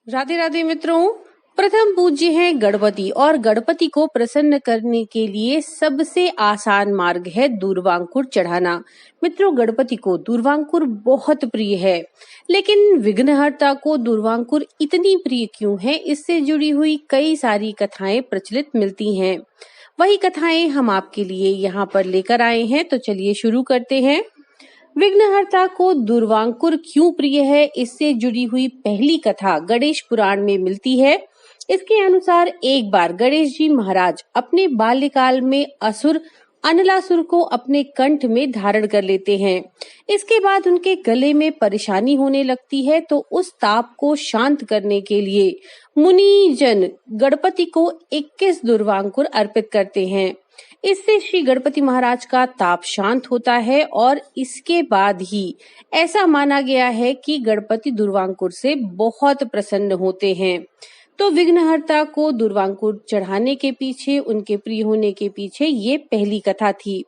राधे राधे मित्रों। प्रथम पूज्य है गणपति और गणपति को प्रसन्न करने के लिए सबसे आसान मार्ग है दूर्वांकुर चढ़ाना। मित्रों, गणपति को दूर्वांकुर बहुत प्रिय है, लेकिन विघ्नहर्ता को दूर्वांकुर इतनी प्रिय क्यों है, इससे जुड़ी हुई कई सारी कथाएं प्रचलित मिलती हैं। वही कथाएं हम आपके लिए यहाँ पर लेकर आए हैं, तो चलिए शुरू करते हैं। विघ्नहर्ता को दूर्वांकुर क्यों प्रिय है, इससे जुड़ी हुई पहली कथा गणेश पुराण में मिलती है। इसके अनुसार एक बार गणेश जी महाराज अपने बाल्यकाल में असुर अनलासुर को अपने कंठ में धारण कर लेते हैं। इसके बाद उनके गले में परेशानी होने लगती है, तो उस ताप को शांत करने के लिए मुनि जन गणपति को 21 दूर्वांकुर अर्पित करते हैं। इससे श्री गणपति महाराज का ताप शांत होता है और इसके बाद ही ऐसा माना गया है कि गणपति दूर्वांकुर से बहुत प्रसन्न होते हैं। तो विघ्नहर्ता को दूर्वांकुर चढ़ाने के पीछे, उनके प्रिय होने के पीछे ये पहली कथा थी।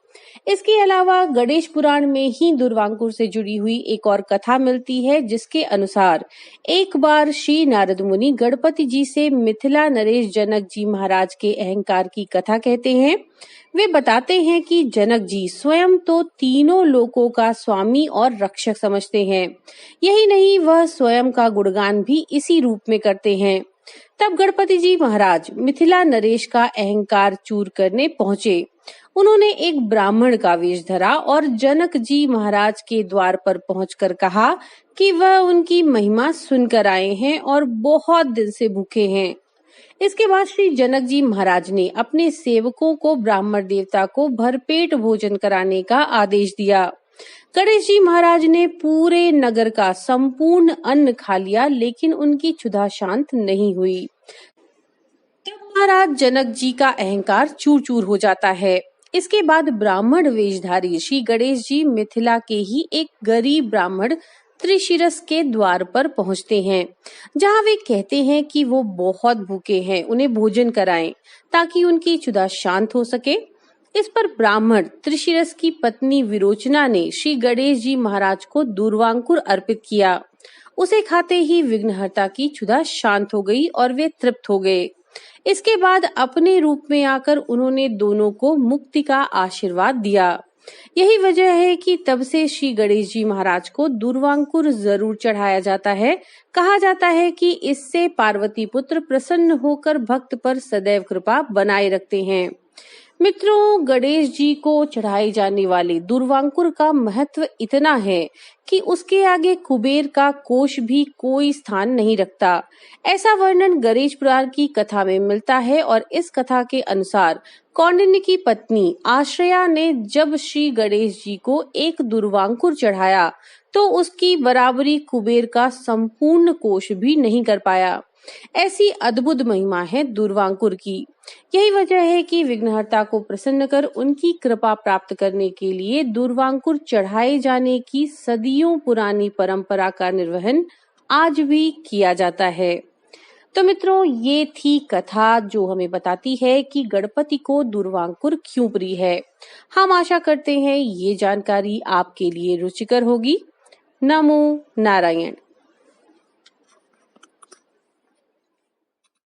इसके अलावा गणेश पुराण में ही दूर्वांकुर से जुड़ी हुई एक और कथा मिलती है, जिसके अनुसार एक बार श्री नारद मुनि गणपति जी से मिथिला नरेश जनक जी महाराज के अहंकार की कथा कहते हैं। वे बताते हैं कि जनक जी स्वयं तो तीनों लोकों का स्वामी और रक्षक समझते हैं। यही नहीं, वह स्वयं का गुणगान भी इसी रूप में करते हैं। तब गणपति जी महाराज मिथिला नरेश का अहंकार चूर करने पहुंचे। उन्होंने एक ब्राह्मण का वेश धरा और जनक जी महाराज के द्वार पर पहुंचकर कहा कि वह उनकी महिमा सुनकर आए हैं और बहुत दिन से भूखे हैं। इसके बाद श्री जनक जी महाराज ने अपने सेवकों को ब्राह्मण देवता को भरपेट भोजन कराने का आदेश दिया। गणेश जी महाराज ने पूरे नगर का संपूर्ण अन्न खा लिया, लेकिन उनकी क्षुधा शांत नहीं हुई। तब महाराज जनक जी का अहंकार चूर चूर हो जाता है। इसके बाद ब्राह्मण वेशधारी श्री गणेश जी मिथिला के ही एक गरीब ब्राह्मण त्रिशिरस के द्वार पर पहुंचते हैं, जहां वे कहते हैं कि वो बहुत भूखे हैं, उन्हें भोजन कराएं ताकि उनकी क्षुधा शांत हो सके। इस पर ब्राह्मण त्रिशिरस की पत्नी विरोचना ने श्री गणेश जी महाराज को दूर्वांकुर अर्पित किया। उसे खाते ही विघ्नहर्ता की क्षुधा शांत हो गई और वे तृप्त हो गए। इसके बाद अपने रूप में आकर उन्होंने दोनों को मुक्ति का आशीर्वाद दिया। यही वजह है कि तब से श्री गणेश जी महाराज को दूर्वांकुर जरूर चढ़ाया जाता है। कहा जाता है कि इससे पार्वती पुत्र प्रसन्न होकर भक्त पर सदैव कृपा बनाए रखते हैं। मित्रों, गणेश जी को चढ़ाए जाने वाले दूर्वांकुर का महत्व इतना है कि उसके आगे कुबेर का कोष भी कोई स्थान नहीं रखता। ऐसा वर्णन गणेश पुराण की कथा में मिलता है और इस कथा के अनुसार कौंडिन्य की पत्नी आश्रया ने जब श्री गणेश जी को एक दूर्वांकुर चढ़ाया, तो उसकी बराबरी कुबेर का संपूर्ण कोष भी नहीं कर पाया। ऐसी अद्भुत महिमा है दूर्वांकुर की। यही वजह है कि विघ्नहर्ता को प्रसन्न कर उनकी कृपा प्राप्त करने के लिए दूर्वांकुर चढ़ाए जाने की सदियों पुरानी परंपरा का निर्वहन आज भी किया जाता है। तो मित्रों, ये थी कथा जो हमें बताती है कि गणपति को दूर्वांकुर क्यों प्रिय है। हम आशा करते हैं ये जानकारी आपके लिए रुचिकर होगी। नमो नारायण।